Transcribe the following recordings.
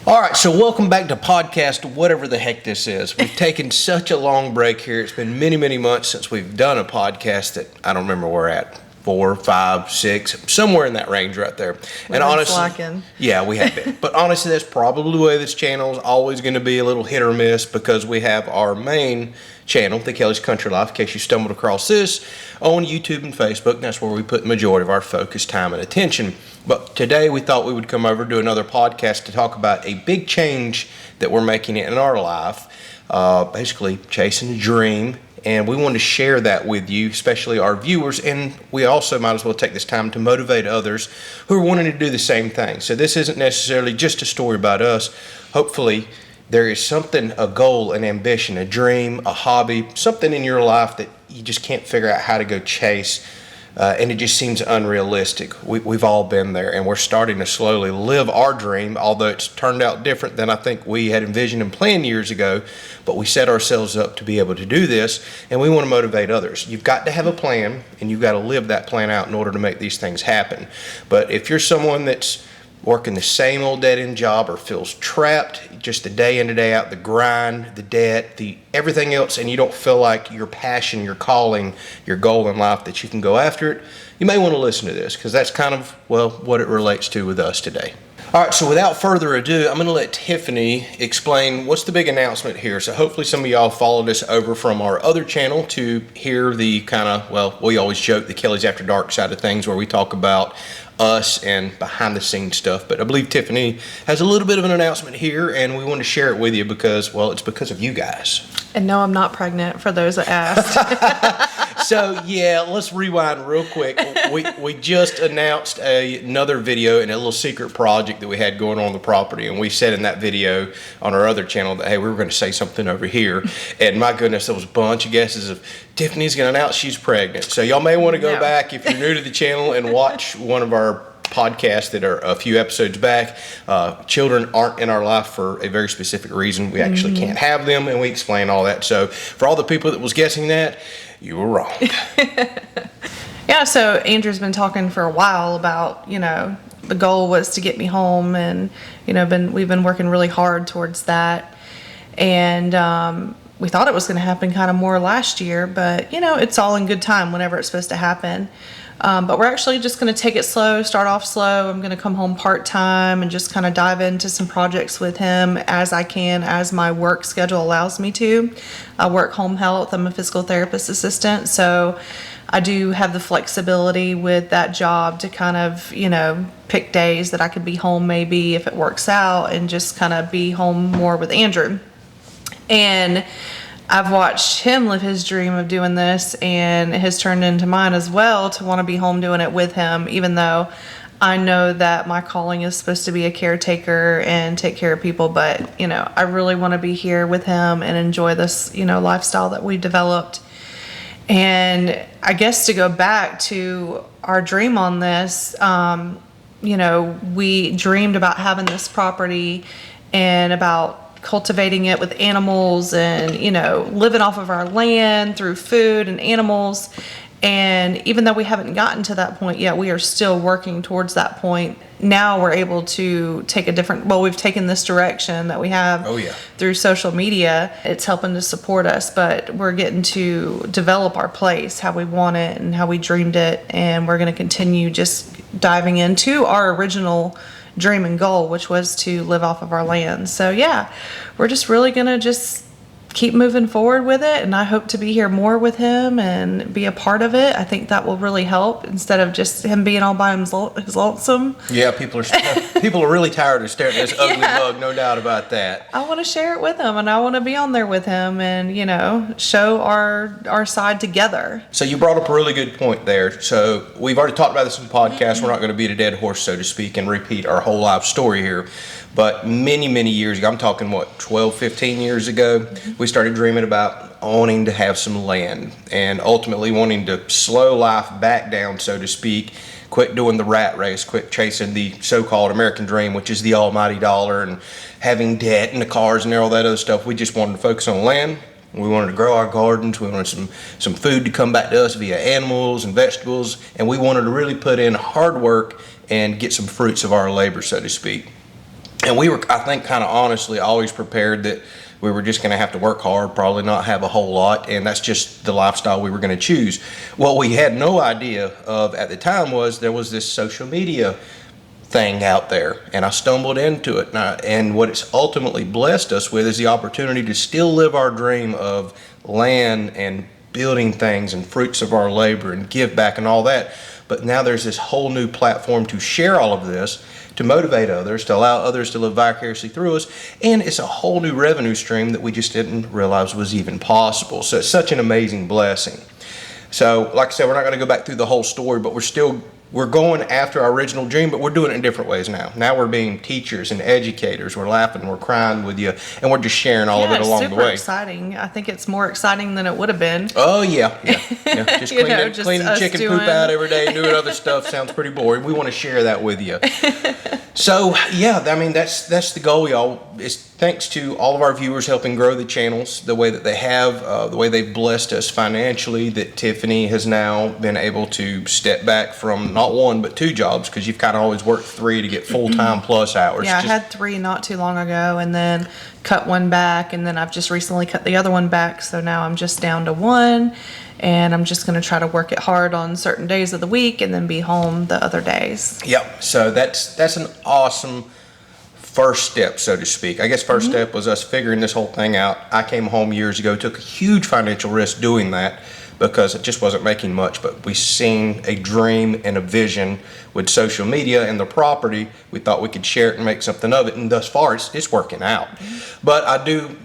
All right, so welcome back to podcast, whatever the heck this is. We've taken such a long break here. It's been many, many months since we've done a podcast that I don't remember where we're at. 4, 5, 6, somewhere in that range right there. And honestly, slacking. Yeah, we have been. But honestly, that's probably the way this channel is always going to be a little hit or miss because we have our main channel, the Kelleys Country Life, in case you stumbled across this, on YouTube and Facebook. That's where we put the majority of our focus, time, and attention. But today we thought we would come over to another podcast to talk about a big change that we're making in our life, basically chasing a dream. And we want to share that with you, especially our viewers. And we also might as well take this time to motivate others who are wanting to do the same thing. So this isn't necessarily just a story about us. Hopefully there is something, a goal, an ambition, a dream, a hobby, something in your life that you just can't figure out how to go chase. And it just seems unrealistic. We've all been there, and we're starting to slowly live our dream, although it's turned out different than I think we had envisioned and planned years ago. But we set ourselves up to be able to do this, and we want to motivate others. You've got to have a plan, and you've got to live that plan out in order to make these things happen. But if you're someone that's working the same old dead-end job or feels trapped, just the day in and day out, the grind, the debt, the everything else, and you don't feel like your passion, your calling, your goal in life that you can go after it, you may want to listen to this because that's kind of, well, what it relates to with us today. All right, so without further ado, I'm going to let Tiffany explain what's the big announcement here. So hopefully some of y'all followed us over from our other channel to hear the kind of, well, we always joke the Kelleys After Dark side of things where we talk about us and behind the scenes stuff. But I believe Tiffany has a little bit of an announcement here and we want to share it with you because, well, it's because of you guys. And no, I'm not pregnant for those that asked. So yeah, let's rewind real quick. We just announced another video and a little secret project that we had going on the property. And we said in that video on our other channel that, hey, we were going to say something over here. And my goodness, there was a bunch of guesses of Tiffany's going to announce she's pregnant. So y'all may want to go back if you're new to the channel and watch one of our podcasts that are a few episodes back. Children aren't in our life for a very specific reason. We actually can't have them, and we explain all that. So for all the people that was guessing that, you were wrong. Yeah, so Andrew's been talking for a while about, the goal was to get me home, and we've been working really hard towards that. And we thought it was going to happen kind of more last year, but it's all in good time whenever it's supposed to happen. But we're actually just going to take it slow, start off slow. I'm going to come home part-time and just kind of dive into some projects with him as I can, as my work schedule allows me to. I work home health. I'm a physical therapist assistant, so I do have the flexibility with that job to kind of, pick days that I could be home maybe if it works out and just kind of be home more with Andrew. And I've watched him live his dream of doing this, and it has turned into mine as well to want to be home doing it with him, even though I know that my calling is supposed to be a caretaker and take care of people. But, I really want to be here with him and enjoy this, lifestyle that we developed. And I guess to go back to our dream on this, we dreamed about having this property and about cultivating it with animals and, living off of our land through food and animals. And even though we haven't gotten to that point yet, we are still working towards that point. Now we're able to take we've taken this direction that we have through social media. It's helping to support us, but we're getting to develop our place, how we want it and how we dreamed it. And we're going to continue just diving into our original dream and goal, which was to live off of our land. So yeah, we're just really gonna just keep moving forward with it, and I hope to be here more with him and be a part of it. I think that will really help instead of just him being all by his lonesome. Yeah, people are really tired of staring at this ugly bug, no doubt about that. I want to share it with him, and I want to be on there with him and show our side together. So you brought up a really good point there. So we've already talked about this in the podcast. We're not going to beat a dead horse, so to speak, and repeat our whole life story here. But many, many years ago, I'm talking 12, 15 years ago, we started dreaming about wanting to have some land and ultimately wanting to slow life back down, so to speak, quit doing the rat race, quit chasing the so-called American dream, which is the almighty dollar and having debt and the cars and all that other stuff. We just wanted to focus on land. We wanted to grow our gardens. We wanted some food to come back to us via animals and vegetables. And we wanted to really put in hard work and get some fruits of our labor, so to speak. And we were, I think, kind of honestly always prepared that we were just going to have to work hard, probably not have a whole lot, and that's just the lifestyle we were going to choose. What we had no idea of at the time was there was this social media thing out there, and I stumbled into it. And what it's ultimately blessed us with is the opportunity to still live our dream of land and building things and fruits of our labor and give back and all that. But now there's this whole new platform to share all of this, to motivate others, to allow others to live vicariously through us, and it's a whole new revenue stream that we just didn't realize was even possible. So it's such an amazing blessing. So like I said, we're not going to go back through the whole story, but we're going after our original dream, but we're doing it in different ways now. Now we're being teachers and educators. We're laughing, we're crying with you, and we're just sharing all of it along the way. Super exciting. I think it's more exciting than it would have been. Oh yeah. Just cleaning chicken poop out every day and doing other stuff sounds pretty boring. We want to share that with you. So yeah, I mean that's the goal, y'all. It's thanks to all of our viewers helping grow the channels the way that they have, the way they've blessed us financially, that Tiffany has now been able to step back from not one but two jobs, because you've kind of always worked three to get full-time plus hours. Yeah, I had three not too long ago, and then cut one back, and then I've just recently cut the other one back, so now I'm just down to one, and I'm just going to try to work it hard on certain days of the week and then be home the other days. Yep. So that's an awesome first step, so to speak. I guess first step was us figuring this whole thing out. I came home years ago, took a huge financial risk doing that because it just wasn't making much, but we seen a dream and a vision with social media and the property. We thought we could share it and make something of it, and thus far it's working out. But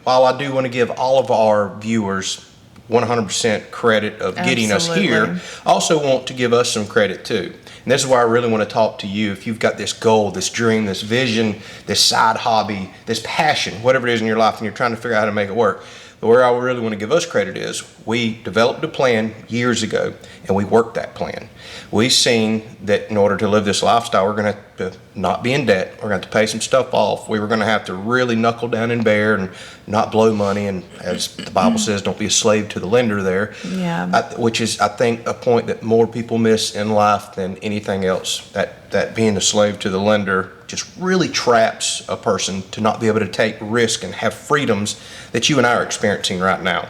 while I do want to give all of our viewers 100% credit of getting us here, I also want to give us some credit too. And this is why I really want to talk to you. If you've got this goal, this dream, this vision, this side hobby, this passion, whatever it is in your life, and you're trying to figure out how to make it work, but where I really want to give us credit is we developed a plan years ago, and we worked that plan. We've seen that in order to live this lifestyle, we're going to have to not be in debt. We're going to have to pay some stuff off. We were going to have to really knuckle down and bear and not blow money. And as the Bible says, don't be a slave to the lender there. Yeah. Which is, I think, a point that more people miss in life than anything else. That being a slave to the lender just really traps a person to not be able to take risk and have freedoms that you and I are experiencing right now.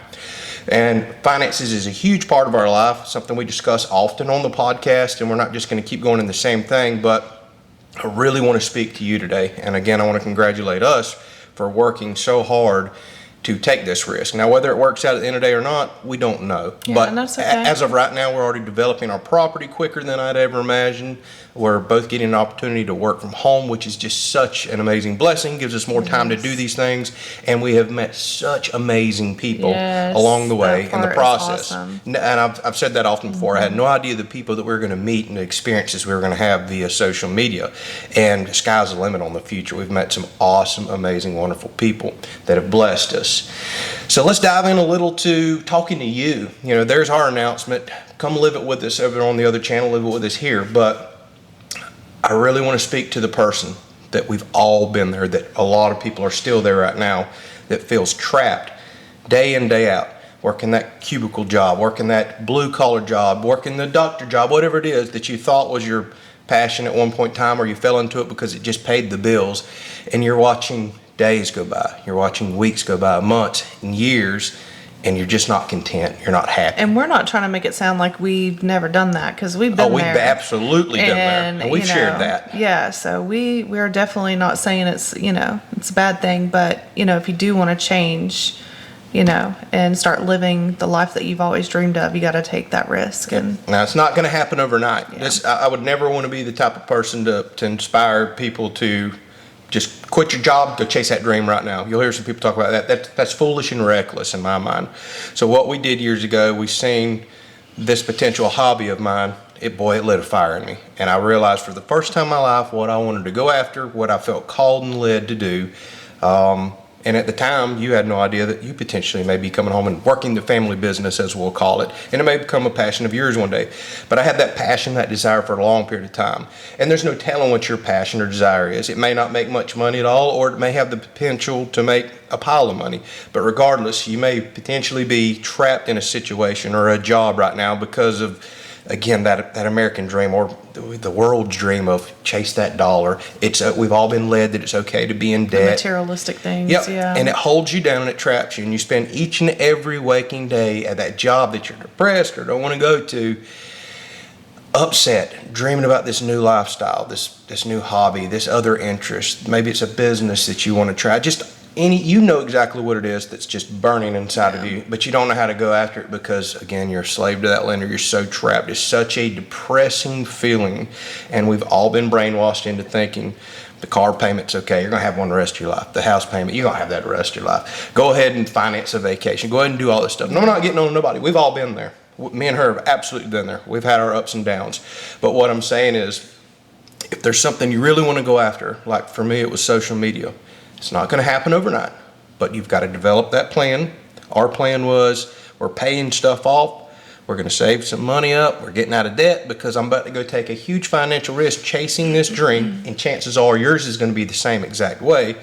And finances is a huge part of our life, something we discuss often on the podcast, and we're not just going to keep going in the same thing, but I really want to speak to you today. And again, I want to congratulate us for working so hard to take this risk. Now, whether it works out at the end of the day or not, we don't know. Yeah, but that's okay. As of right now, we're already developing our property quicker than I'd ever imagined. We're both getting an opportunity to work from home, which is just such an amazing blessing. Gives us more time to do these things, and we have met such amazing people along the way in the process. Awesome. And I've said that often before. I had no idea the people that we were going to meet and the experiences we were going to have via social media. And the sky's the limit on the future. We've met some awesome, amazing, wonderful people that have blessed us. So let's dive in a little to talking to you. You know, there's our announcement. Come live it with us over on the other channel, live it with us here. But I really want to speak to the person that we've all been there, that a lot of people are still there right now, that feels trapped day in, day out, working that cubicle job, working that blue collar job, working the doctor job, whatever it is that you thought was your passion at one point in time, or you fell into it because it just paid the bills, and you're watching days go by, you're watching weeks go by, months and years, and you're just not content, you're not happy. And we're not trying to make it sound like we've never done that, because we've been there. Oh, we've absolutely done that, and we've shared that. Yeah, so we're definitely not saying it's a bad thing, but if you do want to change, and start living the life that you've always dreamed of, you got to take that risk. And now, it's not going to happen overnight. Yeah. I would never want to be the type of person to inspire people to just quit your job, go chase that dream right now. You'll hear some people talk about that. That's foolish and reckless in my mind. So what we did years ago, we seen this potential hobby of mine. It lit a fire in me. And I realized for the first time in my life what I wanted to go after, what I felt called and led to do. And at the time, you had no idea that you potentially may be coming home and working the family business, as we'll call it. And it may become a passion of yours one day. But I had that passion, that desire for a long period of time. And there's no telling what your passion or desire is. It may not make much money at all, or it may have the potential to make a pile of money. But regardless, you may potentially be trapped in a situation or a job right now because of again, that American dream or the world's dream of chase that dollar. It's we've all been led that it's okay to be in debt. The materialistic things. Yep. Yeah. And it holds you down and it traps you. And you spend each and every waking day at that job that you're depressed or don't want to go to, upset, dreaming about this new lifestyle, this new hobby, this other interest. Maybe it's a business that you want to try. Just you know exactly what it is that's just burning inside of you, but you don't know how to go after it because, again, you're a slave to that lender. You're so trapped. It's such a depressing feeling. And we've all been brainwashed into thinking the car payment's okay. You're going to have one the rest of your life. The house payment, you're going to have that the rest of your life. Go ahead and finance a vacation. Go ahead and do all this stuff. No, I'm not getting on nobody. We've all been there. Me and her have absolutely been there. We've had our ups and downs. But what I'm saying is, if there's something you really want to go after, like for me, it was social media. It's not going to happen overnight, but you've got to develop that plan. Our plan was we're paying stuff off. We're going to save some money up. We're getting out of debt because I'm about to go take a huge financial risk chasing this dream, and chances are yours is going to be the same exact way.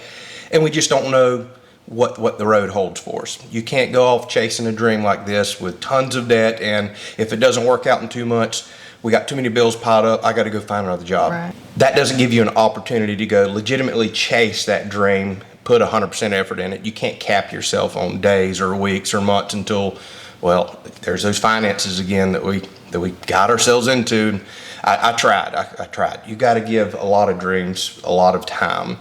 And we just don't know what the road holds for us. You can't go off chasing a dream like this with tons of debt, and if it doesn't work out in 2 months, we got too many bills piled up, I got to go find another job. Right. That doesn't give you an opportunity to go legitimately chase that dream, put 100% effort in it. You can't cap yourself on days or weeks or months until, well, there's those finances again that we got ourselves into. I tried. You got to give a lot of dreams a lot of time.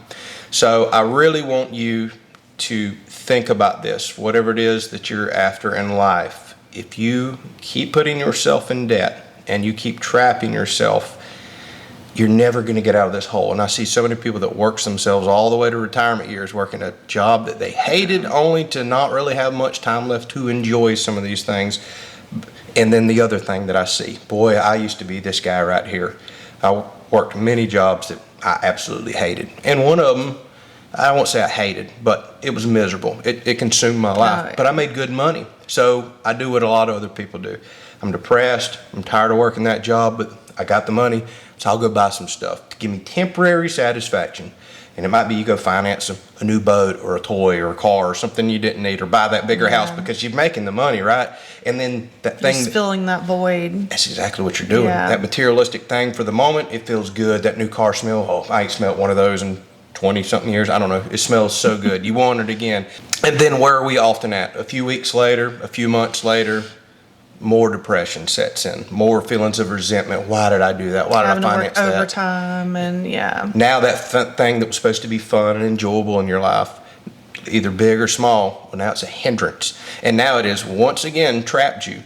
So I really want you to think about this, whatever it is that you're after in life. If you keep putting yourself in debt and you keep trapping yourself, you're never going to get out of this hole. And I see so many people that works themselves all the way to retirement years working a job that they hated only to not really have much time left to enjoy some of these things. And then the other thing that I see, boy, I used to be this guy right here. I worked many jobs that I absolutely hated. And one of them, I won't say I hated, but it was miserable. It consumed my life. But I made good money. So I do what a lot of other people do. I'm depressed. I'm tired of working that job, but I got the money. So I'll go buy some stuff to give me temporary satisfaction. And it might be you go finance a new boat or a toy or a car or something you didn't need, or buy that bigger house because you're making the money, right? And then that thing. Just filling that void. That's exactly what you're doing. Yeah. That materialistic thing for the moment, it feels good. That new car smell, oh, I ain't smelled one of those in 20-something years. I don't know. It smells so good. You want it again. And then where are we often at? A few weeks later, a few months later, more depression sets in, more feelings of resentment. Why did I do that? Why did I finance that? Overtime and Now that thing that was supposed to be fun and enjoyable in your life, either big or small, well, now it's a hindrance. And now it is once again trapped you.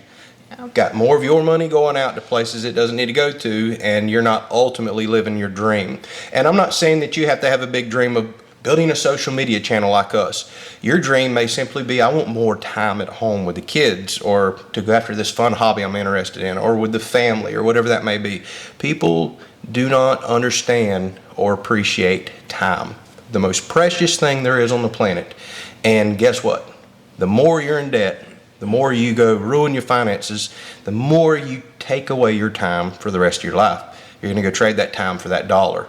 Got more of your money going out to places it doesn't need to go to, and you're not ultimately living your dream. And I'm not saying that you have to have a big dream of building a social media channel like us. Your dream may simply be, I want more time at home with the kids, or to go after this fun hobby I'm interested in, or with the family, or whatever that may be. People do not understand or appreciate time, the most precious thing there is on the planet. And guess what? The more you're in debt, the more you go ruin your finances, the more you take away your time for the rest of your life. You're going to go trade that time for that dollar.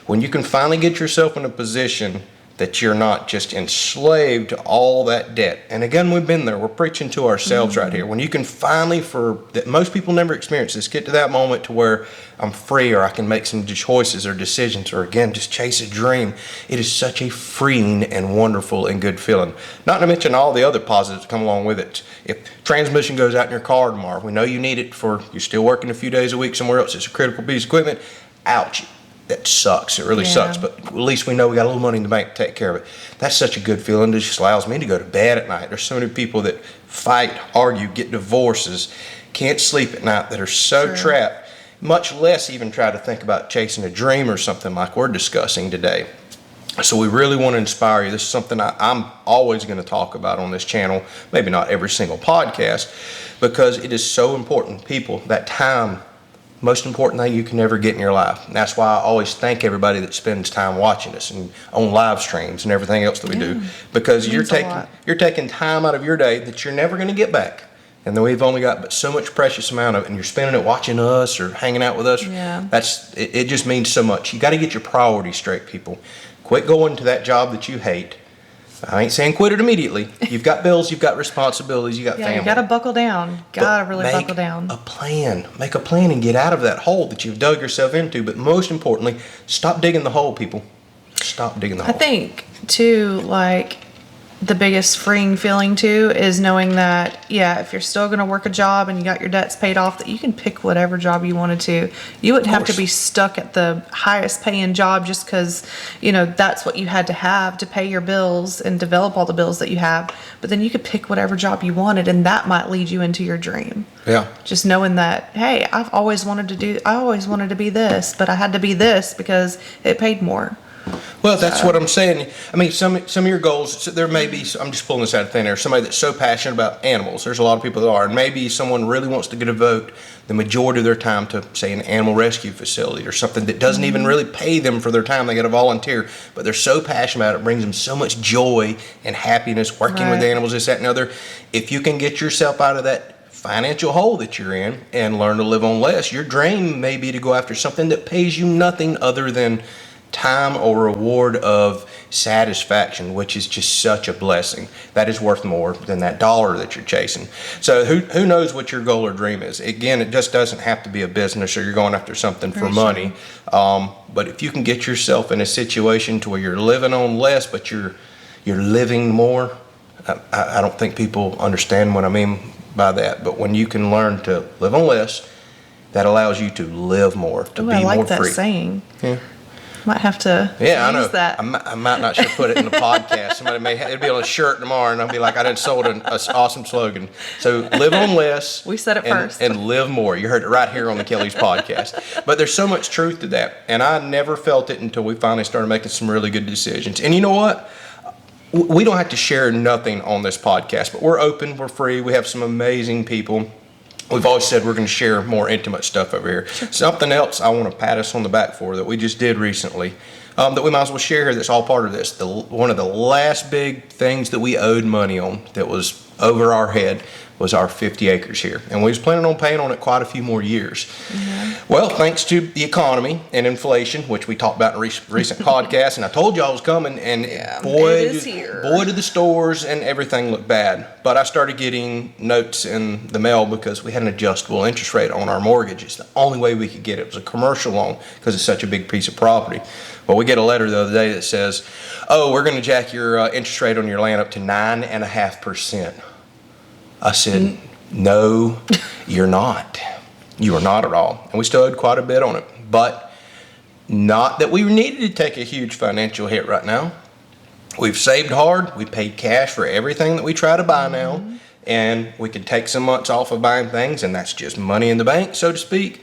When you can finally get yourself in a position that you're not just enslaved to all that debt. And again, we've been there. We're preaching to ourselves right here. When you can finally, that most people never experience this, get to that moment to where I'm free, or I can make some choices or decisions, or again, just chase a dream. It is such a freeing and wonderful and good feeling. Not to mention all the other positives that come along with it. If transmission goes out in your car tomorrow, we know you need it for, you're still working a few days a week somewhere else, it's a critical piece of equipment. Ouch. That sucks. It really sucks. But at least we know we got a little money in the bank to take care of it. That's such a good feeling. It just allows me to go to bed at night. There's so many people that fight, argue, get divorces, can't sleep at night, that are so trapped, much less even try to think about chasing a dream or something like we're discussing today. So we really want to inspire you. This is something I'm always going to talk about on this channel, maybe not every single podcast, because it is so important. People, that time, most important thing you can ever get in your life. And that's why I always thank everybody that spends time watching us and on live streams and everything else that we do, because you're taking time out of your day that you're never going to get back. And then we've only got but so much precious amount of it, and you're spending it watching us or hanging out with us. It just means so much. You got to get your priorities straight, people. Quit going to that job that you hate I ain't saying quit it immediately. You've got bills, you've got responsibilities, you got Yeah, family. you gotta buckle down. Gotta really Make buckle down. a plan. Make a plan and get out of that hole that you've dug yourself into. But most importantly, stop digging the hole, people. Stop digging the I hole. think too, like the biggest freeing feeling too is knowing that, yeah, if you're still going to work a job and you got your debts paid off, that you can pick whatever job you wanted to. You wouldn't have to be stuck at the highest paying job just because, you know, that's what you had to have to pay your bills and develop all the bills that you have. But then you could pick whatever job you wanted, and that might lead you into your dream. Yeah. Just knowing that, hey, I always wanted to be this, but I had to be this because it paid more. Well, that's what I'm saying. I mean, some of your goals, there may be, I'm just pulling this out of thin air, somebody that's so passionate about animals. There's a lot of people that are. And maybe someone really wants to devote the majority of their time to, say, an animal rescue facility or something that doesn't even really pay them for their time. They got to volunteer. But they're so passionate about it. It brings them so much joy and happiness working with animals, this, that, and other. If you can get yourself out of that financial hole that you're in and learn to live on less, your dream may be to go after something that pays you nothing other than time or reward of satisfaction, which is just such a blessing. That is worth more than that dollar that you're chasing. So who knows what your goal or dream is? Again, it just doesn't have to be a business or you're going after something for money. But if you can get yourself in a situation to where you're living on less, but you're living more, I don't think people understand what I mean by that. But when you can learn to live on less, that allows you to live more, to be I like more that free. saying. Yeah. Might have to I know. use that. I might not should put it in the podcast. Somebody it'll be on a shirt tomorrow, and I'll be like, I done sold an awesome slogan. So live on less. We said it first. And live more. You heard it right here on the Kelleys podcast. But there's so much truth to that, and I never felt it until we finally started making some really good decisions. And you know what? We don't have to share nothing on this podcast, but we're open, we're free, we have some amazing people. We've always said we're going to share more intimate stuff over here. Something else I want to pat us on the back for that we just did recently, that we might as well share here that's all part of this. One of the last big things that we owed money on that was over our head was our 50 acres here. And we was planning on paying on it quite a few more years. Mm-hmm. Well, thanks to the economy and inflation, which we talked about in a recent podcast, and I told you I was coming, and boy, did the stores and everything look bad. But I started getting notes in the mail because we had an adjustable interest rate on our mortgage. It's the only way we could get it. It was a commercial loan because it's such a big piece of property. Well, we get a letter the other day that says, oh, we're going to jack your interest rate on your land up to 9.5%. I said, no, you're not. You are not at all. And we still owed quite a bit on it. But not that we needed to take a huge financial hit right now. We've saved hard. We paid cash for everything that we try to buy now. And we could take some months off of buying things, and that's just money in the bank, so to speak.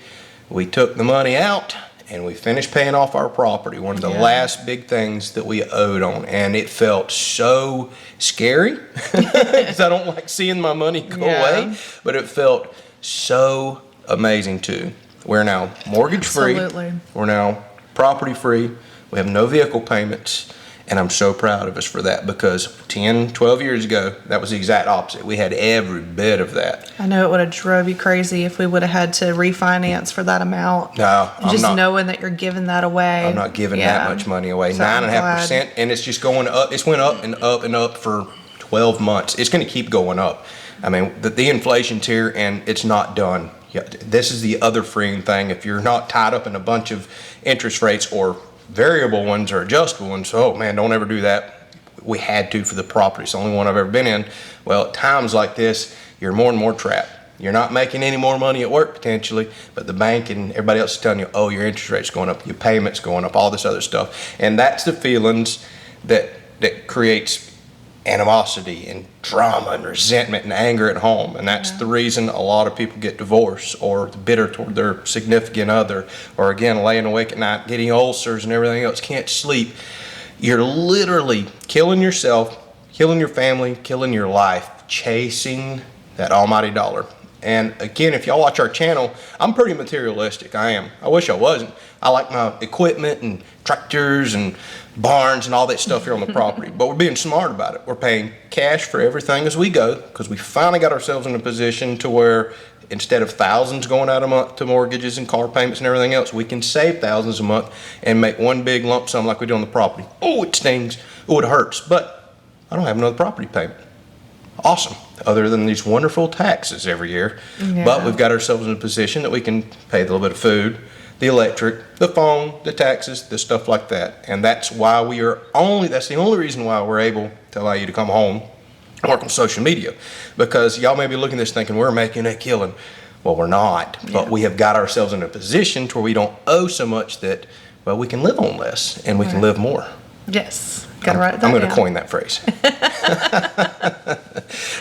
We took the money out, and we finished paying off our property, one of the last big things that we owed on. And it felt so scary because I don't like seeing my money go away, but it felt so amazing too. We're now mortgage free. Absolutely. We're now property free. We have no vehicle payments. And I'm so proud of us for that because 10, 12 years ago, that was the exact opposite. We had every bit of that. I know it would have drove you crazy if we would have had to refinance for that amount. No, I'm not. Knowing that you're giving that away. I'm not giving that much money away. So 9.5%, and it's just going up. It's went up and up and up for 12 months. It's going to keep going up. I mean, the inflation's here, and it's not done. This is the other freeing thing. If you're not tied up in a bunch of interest rates or variable ones or adjustable ones, oh man, don't ever do that. We had to for the property. It's the only one I've ever been in. Well, at times like this, you're more and more trapped. You're not making any more money at work potentially, but the bank and everybody else is telling you, oh, your interest rate's going up, your payment's going up, all this other stuff. And that's the feelings that creates animosity and drama and resentment and anger at home. And that's the reason a lot of people get divorced or bitter toward their significant other, or again, laying awake at night, getting ulcers and everything else, can't sleep. You're literally killing yourself, killing your family, killing your life, chasing that almighty dollar. And again, if y'all watch our channel, I'm pretty materialistic. I am. I wish I wasn't. I like my equipment and tractors and barns and all that stuff here on the property. But we're being smart about it. We're paying cash for everything as we go because we finally got ourselves in a position to where instead of thousands going out a month to mortgages and car payments and everything else, we can save thousands a month and make one big lump sum like we do on the property. Oh, it stings. Oh, it hurts. But I don't have another property payment. Awesome. Other than these wonderful taxes every year. Yeah. But we've got ourselves in a position that we can pay a little bit of food, the electric, the phone, the taxes, the stuff like that. And that's why that's the only reason why we're able to allow you to come home and work on social media. Because y'all may be looking at this thinking we're making a killing. Well, we're not. But we have got ourselves in a position to where we don't owe so much that, well, we can live on less and we can live more. Yes. Gotta write that I'm going to down. coin that phrase.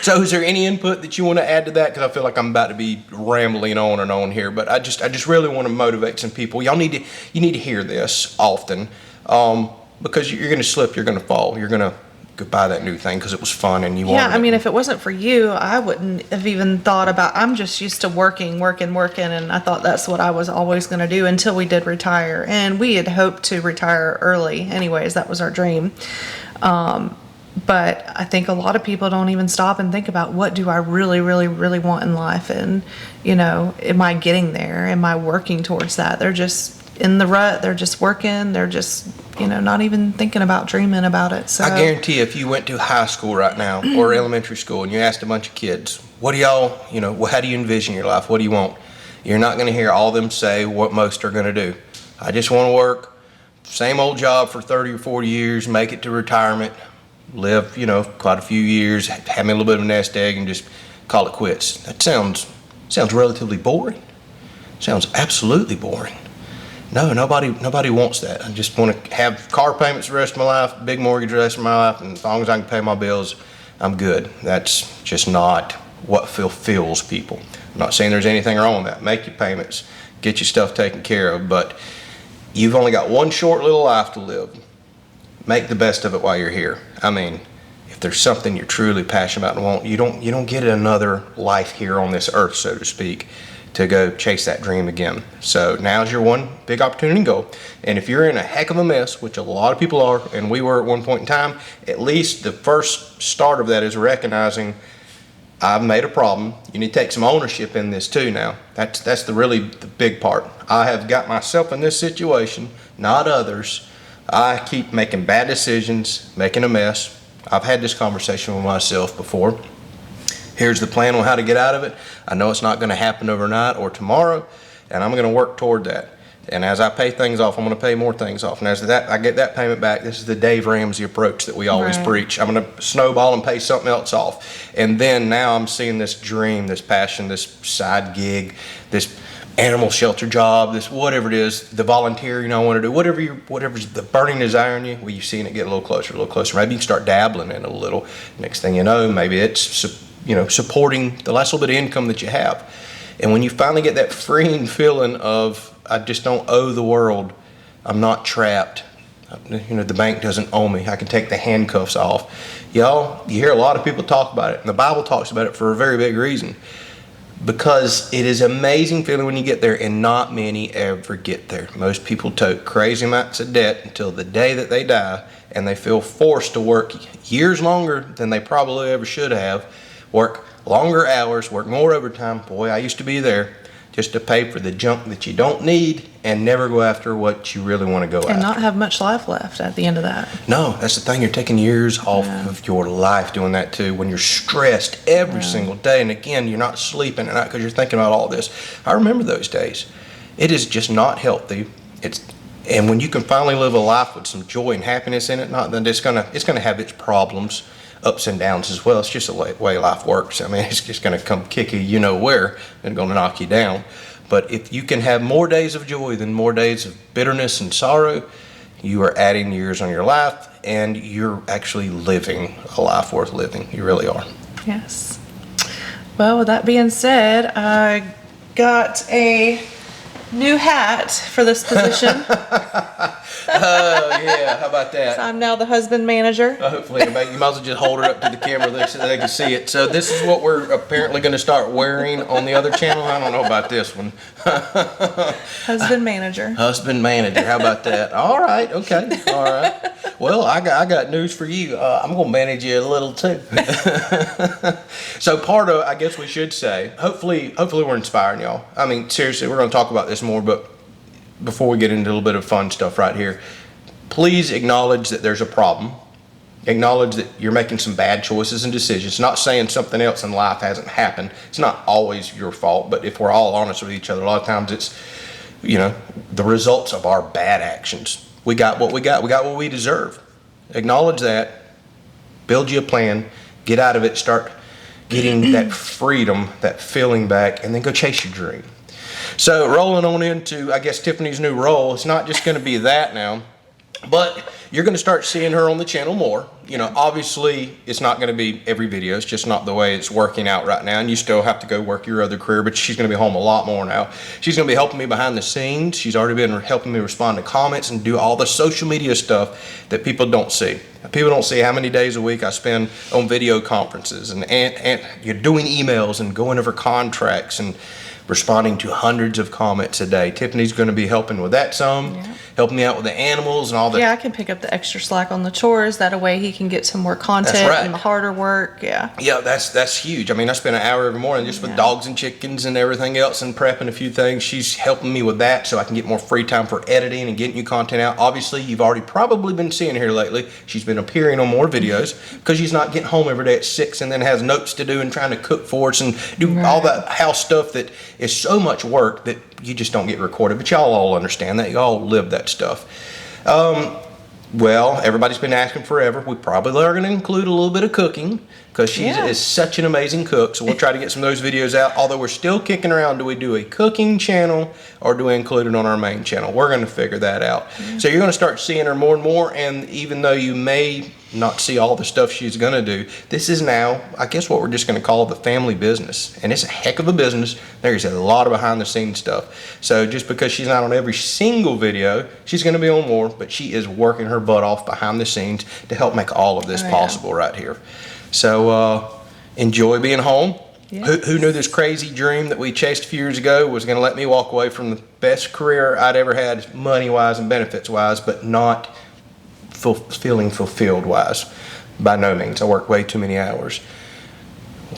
So is there any input that you want to add to that? Because I feel like I'm about to be rambling on and on here, but I just really want to motivate some people. You need to hear this often, because you're going to slip, you're going to fall, you're going to go buy that new thing because it was fun and you wanted Yeah, I mean, it. if it wasn't for you, I wouldn't have even thought about. I'm just used to working, and I thought that's what I was always going to do until we did retire, and we had hoped to retire early. Anyways, that was our dream. But I think a lot of people don't even stop and think about, what do I really, really, really want in life? And, am I getting there? Am I working towards that? They're just in the rut. They're just working. They're just, not even thinking about dreaming about it. So I guarantee if you went to high school right now or elementary school and you asked a bunch of kids, what do y'all, how do you envision your life? What do you want? You're not going to hear all of them say what most are going to do. I just want to work, same old job for 30 or 40 years, make it to retirement, live, quite a few years, have me a little bit of a nest egg and just call it quits. That sounds relatively boring. Sounds absolutely boring. No, nobody wants that. I just want to have car payments the rest of my life, big mortgage the rest of my life, and as long as I can pay my bills, I'm good. That's just not what fulfills people. I'm not saying there's anything wrong with that. Make your payments, get your stuff taken care of, but you've only got one short little life to live. Make the best of it while you're here. I mean, if there's something you're truly passionate about and want, you don't get another life here on this earth, so to speak, to go chase that dream again. So now's your one big opportunity and goal. And if you're in a heck of a mess, which a lot of people are, and we were at one point in time, at least the first start of that is recognizing I've made a problem. You need to take some ownership in this too now. That's the big part. I have got myself in this situation, not others. I keep making bad decisions, making a mess. I've had this conversation with myself before. Here's the plan on how to get out of it. I know it's not going to happen overnight or tomorrow, and I'm going to work toward that. And as I pay things off, I'm going to pay more things off. And as I get that payment back, this is the Dave Ramsey approach that we always preach. I'm going to snowball and pay something else off. And then now I'm seeing this dream, this passion, this side gig, this animal shelter job, this whatever it is, the volunteer, I want to do, whatever's the burning desire in you, well, you're seeing it get a little closer. Maybe you can start dabbling in it a little. Next thing you know, maybe it's supporting the last little bit of income that you have. And when you finally get that freeing feeling of, I just don't owe the world, I'm not trapped, the bank doesn't owe me, I can take the handcuffs off. Y'all, you hear a lot of people talk about it, and the Bible talks about it for a very big reason. Because it is an amazing feeling when you get there, and not many ever get there. Most people tote crazy amounts of debt until the day that they die, and they feel forced to work years longer than they probably ever should have, work longer hours, work more overtime. Boy, I used to be there, just to pay for the junk that you don't need and never go after what you really want to go after. And not have much life left at the end of that. No, that's the thing. You're taking years off of your life doing that too, when you're stressed every single day. And again, you're not sleeping at night because you're thinking about all this. I remember those days. It is just not healthy. And when you can finally live a life with some joy and happiness in it, then it's gonna have its problems, ups and downs as well. It's just the way life works. I mean, it's just going to come kick you where and going to knock you down. But if you can have more days of joy than more days of bitterness and sorrow, you are adding years on your life, and you're actually living a life worth living. You really are. Yes. Well, with that being said, I got a new hat for this position. Oh, yeah. How about that? So I'm now the husband manager. Hopefully, you might as well just hold her up to the camera there so they can see it. So this is what we're apparently going to start wearing on the other channel. I don't know about this one. Husband manager. Husband manager. How about that? All right. Okay. All right. Well, I got news for you. I'm going to manage you a little too. So part of, I guess we should say, hopefully we're inspiring y'all. I mean, seriously, we're going to talk about this more, but before we get into a little bit of fun stuff right here, please acknowledge that there's a problem. Acknowledge that you're making some bad choices and decisions. Not saying something else in life hasn't happened. It's not always your fault, but if we're all honest with each other, a lot of times it's, the results of our bad actions. We got what we got. We got what we deserve. Acknowledge that. Build you a plan. Get out of it. Start getting that freedom, that feeling back, and then go chase your dream. So rolling on into, I guess, Tiffany's new role, it's not just going to be that now, but you're going to start seeing her on the channel more. Obviously, it's not going to be every video. It's just not the way it's working out right now, and you still have to go work your other career, but she's going to be home a lot more now. She's going to be helping me behind the scenes. She's already been helping me respond to comments and do all the social media stuff that people don't see. People don't see how many days a week I spend on video conferences and you're doing emails and going over contracts and responding to hundreds of comments a day. Tiffany's going to be helping with that some, helping me out with the animals and all that. Yeah, I can pick up the extra slack on the chores. That way he can get some more content and the harder work. Yeah, that's huge. I mean, I spend an hour every morning just with dogs and chickens and everything else and prepping a few things. She's helping me with that so I can get more free time for editing and getting new content out. Obviously, you've already probably been seeing her lately. She's been appearing on more videos because she's not getting home every day at 6 and then has notes to do and trying to cook for us and do all that house stuff that is so much work that you just don't get recorded. But y'all all understand that. Y'all live that stuff. Well, everybody's been asking forever. We probably are going to include a little bit of cooking because she is such an amazing cook. So we'll try to get some of those videos out. Although we're still kicking around, do we do a cooking channel or do we include it on our main channel? We're going to figure that out. So you're going to start seeing her more and more. And even though you may not see all the stuff she's going to do, this is now, I guess, what we're just going to call the family business. And it's a heck of a business. There's a lot of behind the scenes stuff. So just because she's not on every single video, she's going to be on more, but she is working her butt off behind the scenes to help make all of this possible right here. So enjoy being home. Who knew this crazy dream that we chased a few years ago was going to let me walk away from the best career I'd ever had, money-wise and benefits-wise, but not feeling fulfilled-wise. By no means. I worked way too many hours.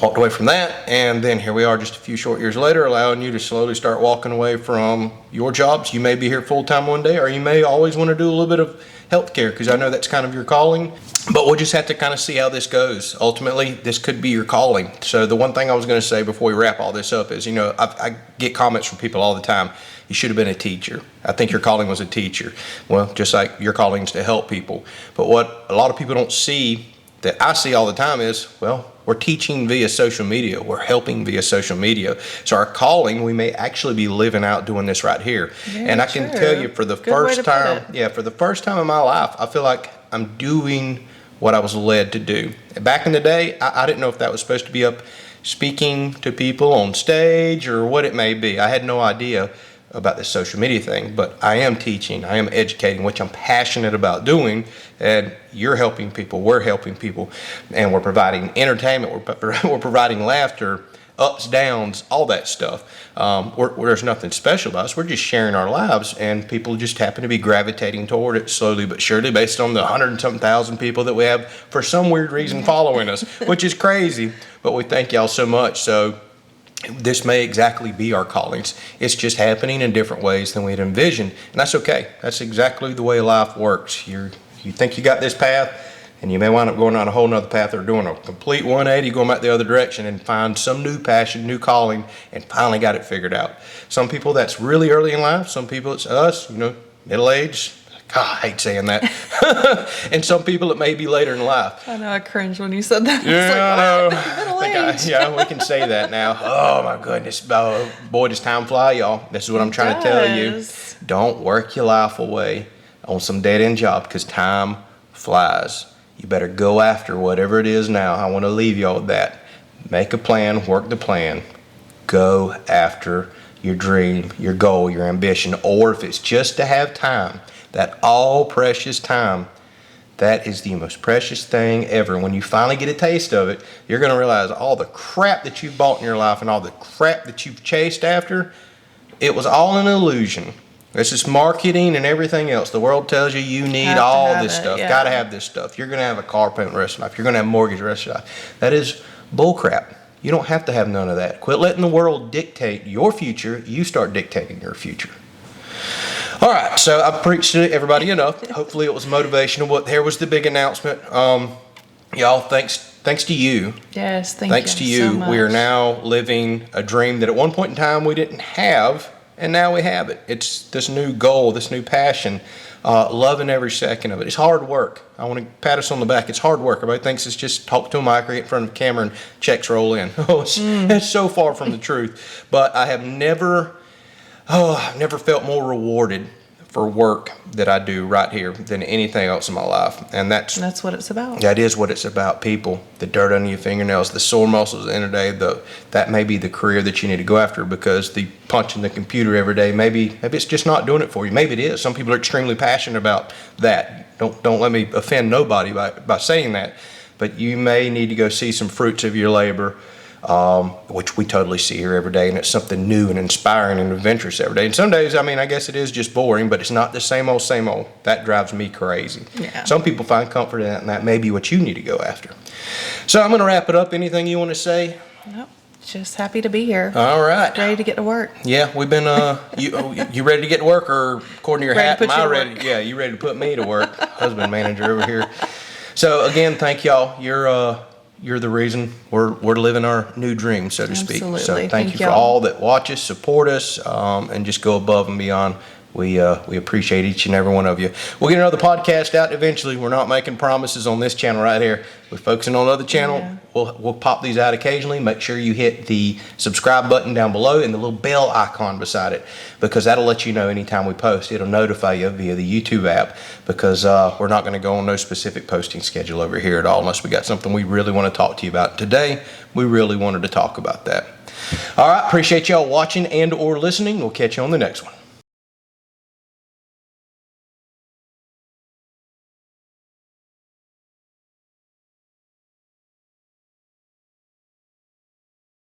Walked away from that, and then here we are just a few short years later, allowing you to slowly start walking away from your jobs. You may be here full-time one day, or you may always want to do a little bit of healthcare, because I know that's kind of your calling. But we'll just have to kind of see how this goes. Ultimately, this could be your calling. So the one thing I was going to say before we wrap all this up is, I get comments from people all the time. You should have been a teacher. I think your calling was a teacher. Well, just like your calling is to help people. But what a lot of people don't see, that I see all the time, is, well, we're teaching via social media. We're helping via social media. So our calling, we may actually be living out doing this right here. And I can tell you, for the first time, for the first time in my life, I feel like I'm doing what I was led to do. Back in the day, I didn't know if that was supposed to be up speaking to people on stage or what it may be. I had no idea about this social media thing, but I am teaching, I am educating, which I'm passionate about doing, and you're helping people, we're helping people, and we're providing entertainment, we're providing laughter, ups, downs, all that stuff. There's nothing special about us. We're just sharing our lives, and people just happen to be gravitating toward it slowly but surely based on the 100 and something thousand people that we have for some weird reason following us, which is crazy, but we thank y'all so much. So this may exactly be our callings. It's just happening in different ways than we'd envisioned, and that's okay. That's exactly the way life works. You think you got this path, and you may wind up going on a whole nother path or doing a complete 180, going back the other direction and find some new passion, new calling, and finally got it figured out. Some people, that's really early in life. Some people, it's us, middle age. God, I hate saying that. And some people, it may be later in life. I know, I cringed when you said that. Yeah, we can say that now. Oh my goodness. Boy, does time fly, y'all. This is what I'm trying to tell you. Don't work your life away on some dead-end job, because time flies. You better go after whatever it is now. I want to leave y'all with that. Make a plan, work the plan. Go after your dream, your goal, your ambition, or if it's just to have time, that all precious time, that is the most precious thing ever. When you finally get a taste of it, you're going to realize all the crap that you've bought in your life and all the crap that you've chased after, it was all an illusion. This is marketing and everything else. The world tells you you need all this stuff. Got to have this stuff. You're going to have a car payment the rest of your life. You're going to have a mortgage the rest of your life. That is bullcrap. You don't have to have none of that. Quit letting the world dictate your future. You start dictating your future. All right, so I've preached to everybody enough. Hopefully it was motivational, but here was the big announcement. Y'all, thanks to you. Yes, Thanks to you so you, much. we are now living a dream that at one point in time we didn't have, and now we have it. It's this new goal, this new passion, loving every second of it. It's hard work. I want to pat us on the back. It's hard work. Everybody thinks it's just talk to a mic or get in front of a camera and checks roll in. Oh, it's so far from the truth. But I have never felt more rewarded for work that I do right here than anything else in my life. And That's what it's about. that is what it's about, people. The dirt under your fingernails, the sore muscles at the end of the day, that may be the career that you need to go after, because the punching the computer every day, maybe it's just not doing it for you. Maybe it is. Some people are extremely passionate about that. Don't let me offend nobody by saying that. But you may need to go see some fruits of your labor, which we totally see here every day, and it's something new and inspiring and adventurous every day. And some days, I guess it is just boring, but it's not the same old, same old. That drives me crazy. Yeah. Some people find comfort in that, and that may be what you need to go after. So I'm going to wrap it up. Anything you want to say? Nope. Just happy to be here. All right. Ready to get to work. Yeah, we've been, you ready to get to work, or according to your Ready hat, to put am I you to ready? work. Yeah, you ready to put me to work? Husband manager over here. So again, thank y'all. You're the reason we're living our new dream, so to speak. So Absolutely. thank you for y'all. all that watch us, support us, and just go above and beyond. We appreciate each and every one of you. We'll get another podcast out eventually. We're not making promises on this channel right here. We're focusing on another channel. Yeah. We'll pop these out occasionally. Make sure you hit the subscribe button down below and the little bell icon beside it, because that'll let you know anytime we post. It'll notify you via the YouTube app, because we're not going to go on no specific posting schedule over here at all unless we got something we really want to talk to you about. Today, we really wanted to talk about that. All right, appreciate y'all watching and or listening. We'll catch you on the next one.